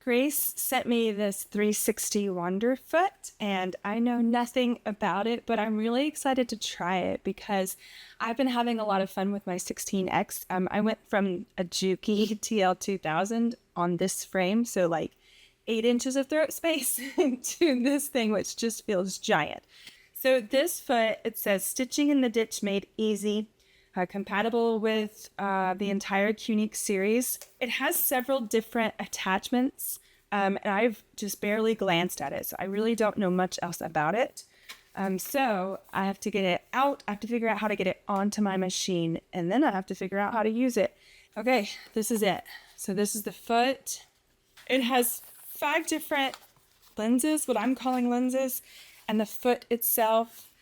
Grace sent me this 360 Wonderfoot, and I know nothing about it, but I'm really excited to try it because I've been having a lot of fun with my 16X. I went from a Juki TL2000 on this frame, so like 8 inches of throat space, to this thing, which just feels giant. So this foot, it says stitching in the ditch made easy. Compatible with the entire Qnique series. It has several different attachments, and I've just barely glanced at it, so I really don't know much else about it. So I have to get it out, I have to figure out how to get it onto my machine, and then I have to figure out how to use it. Okay, this is it. So this is the foot. It has 5 different lenses, what I'm calling lenses, and the foot itself.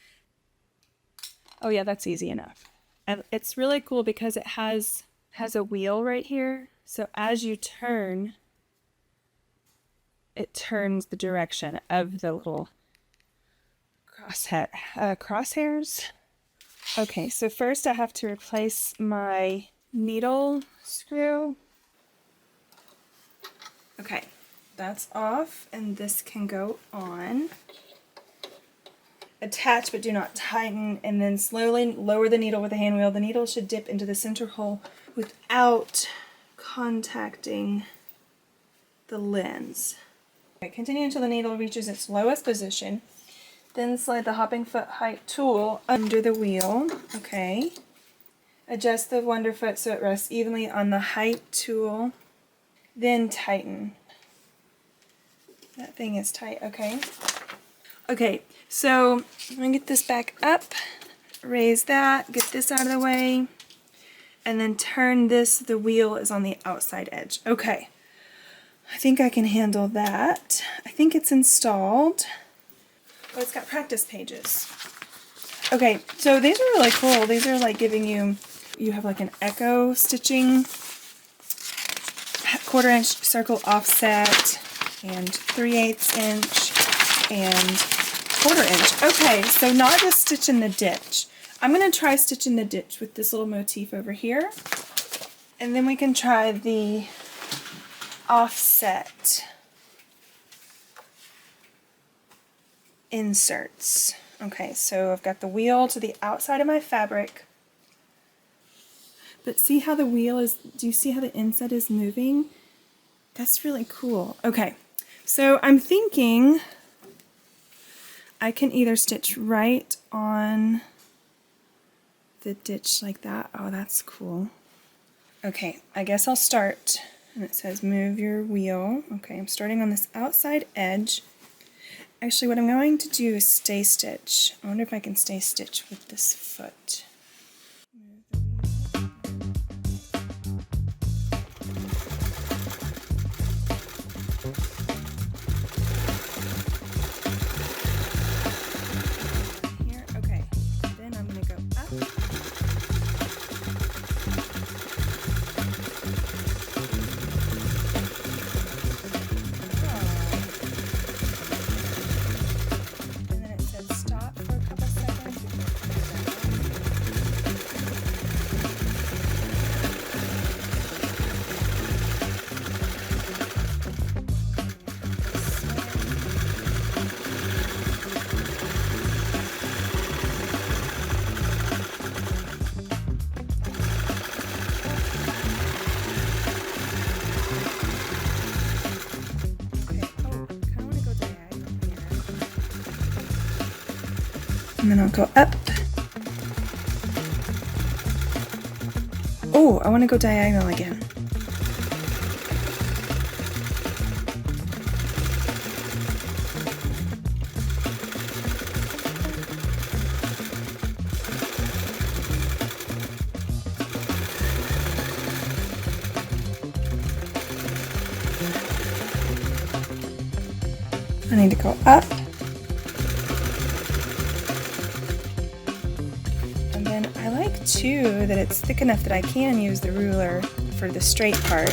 Oh yeah, that's easy enough. And it's really cool because it has a wheel right here. So as you turn, it turns the direction of the little crosshairs. Okay, so first I have to replace my needle screw. Okay, that's off, and this can go on. Attach but do not tighten, and then slowly lower the needle with the hand wheel. The needle should dip into the center hole without contacting the lens. Okay, continue until the needle reaches its lowest position. Then slide the hopping foot height tool under the wheel. Okay. Adjust the Wonderfoot so it rests evenly on the height tool. Then tighten. That thing is tight, okay. Okay, so I'm going to get this back up, raise that, get this out of the way, and then turn this. The wheel is on the outside edge. Okay, I think I can handle that. I think it's installed. Oh, it's got practice pages. Okay, so these are really cool. These are like giving you have like an echo stitching, 1/4 inch circle offset, and 3/8 inch, and 1/4 inch. Okay, so not just stitch in the ditch. I'm going to try stitch in the ditch with this little motif over here. And then we can try the offset inserts. Okay, so I've got the wheel to the outside of my fabric. But see how the wheel is, do you see how the inside is moving? That's really cool. Okay, so I'm thinking I can either stitch right on the ditch like that. Oh, that's cool. Okay, I guess I'll start. And it says move your wheel. Okay, I'm starting on this outside edge. Actually, what I'm going to do is stay stitch. I wonder if I can stay stitch with this foot. And then I'll go up. Oh, I want to go diagonal again. I need to go up. Too, that it's thick enough that I can use the ruler for the straight part.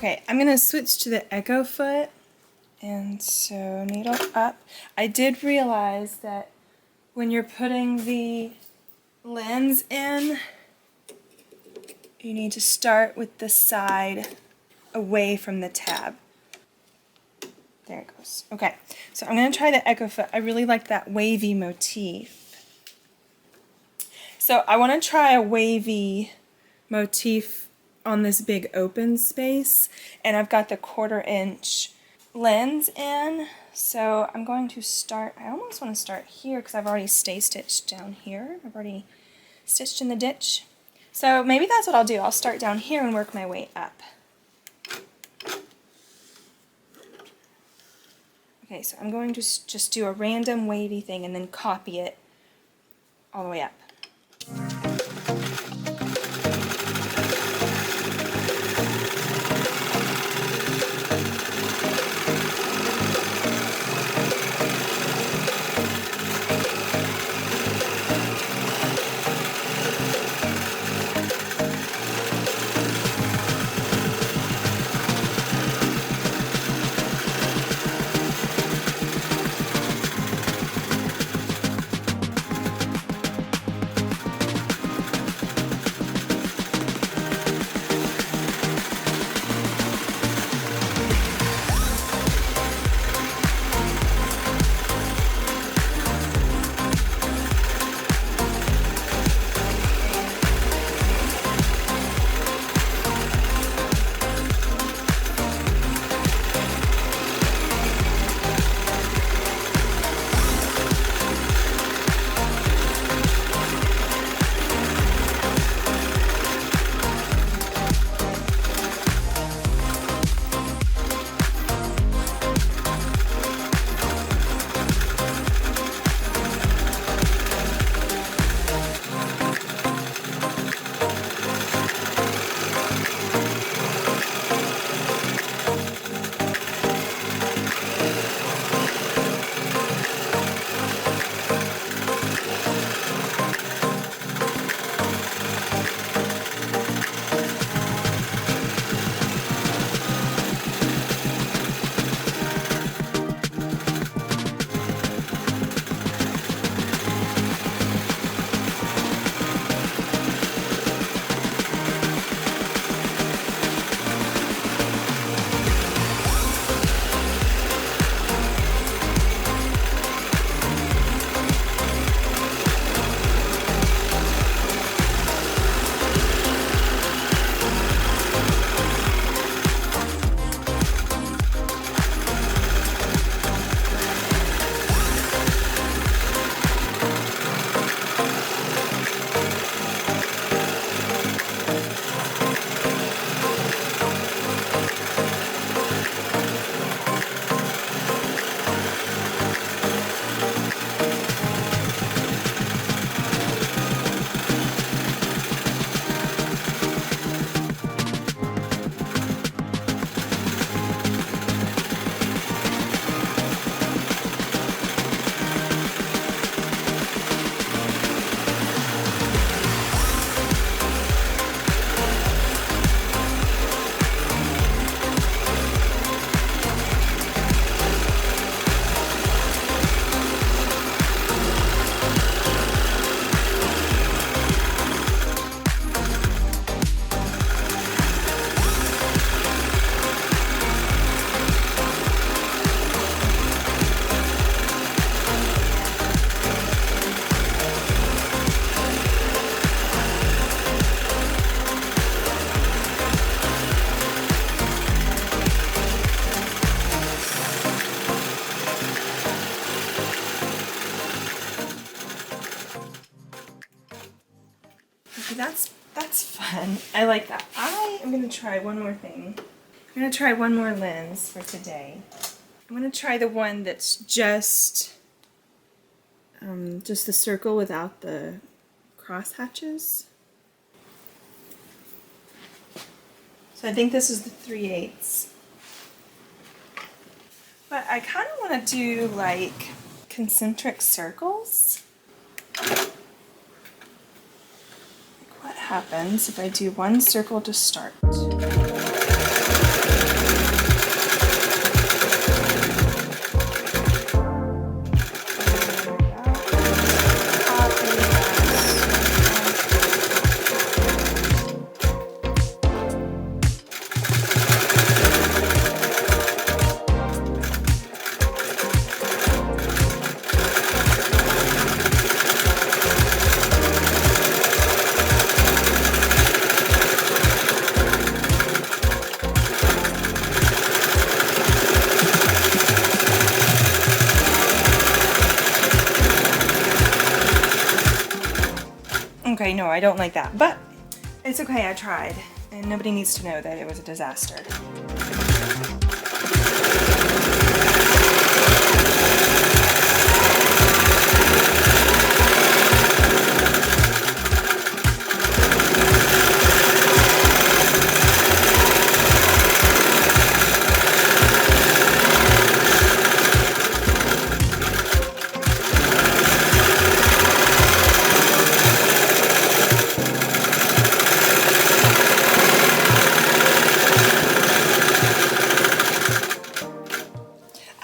Okay, I'm gonna switch to the Echo foot, and so needle up. I did realize that when you're putting the lens in, you need to start with the side away from the tab. There it goes. Okay, so I'm going to try the Echo foot. I really like that wavy motif. So I want to try a wavy motif on this big open space, and I've got the 1/4 inch lens in. So I'm going to start, I almost want to start here because I've already stay stitched down here. I've already stitched in the ditch. So maybe that's what I'll do. I'll start down here and work my way up. Okay, so I'm going to just do a random wavy thing and then copy it all the way up. Okay, that's fun. I like that. I am going to try one more thing. I'm going to try one more lens for today. I'm going to try the one that's just the circle without the cross hatches. So I think this is the 3/8. But I kind of want to do like concentric circles. What happens if I do one circle to start? Okay, no, I don't like that, but it's okay, I tried, and nobody needs to know that it was a disaster.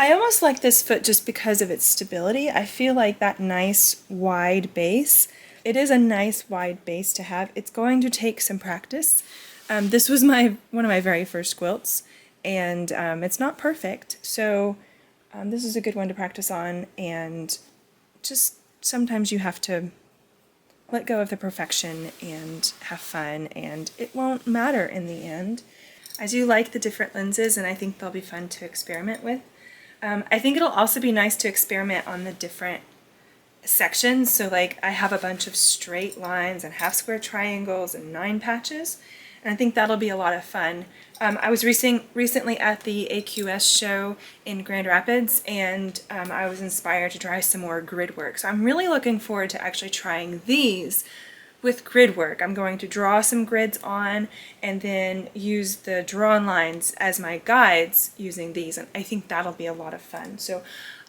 I almost like this foot just because of its stability. I feel like that nice wide base, it is a nice wide base to have. It's going to take some practice. This was one of my very first quilts, and it's not perfect, so this is a good one to practice on, and just sometimes you have to let go of the perfection and have fun, and it won't matter in the end. I do like the different lenses, and I think they'll be fun to experiment with. I think it'll also be nice to experiment on the different sections. So like I have a bunch of straight lines and half square triangles and 9 patches, and I think that'll be a lot of fun. I was recently at the AQS show in Grand Rapids, and I was inspired to try some more grid work. So I'm really looking forward to actually trying these with grid work. I'm going to draw some grids on and then use the drawn lines as my guides using these, and I think that'll be a lot of fun. So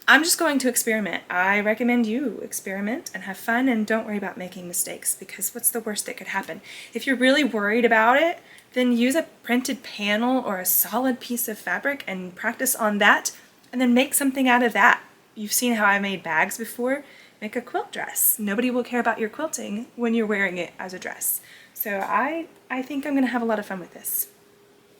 I'm just going to experiment. I recommend you experiment and have fun, and don't worry about making mistakes, because what's the worst that could happen? If you're really worried about it, then use a printed panel or a solid piece of fabric and practice on that, and then make something out of that. You've seen how I made bags before. Make a quilt dress. Nobody will care about your quilting when you're wearing it as a dress. So I think I'm going to have a lot of fun with this.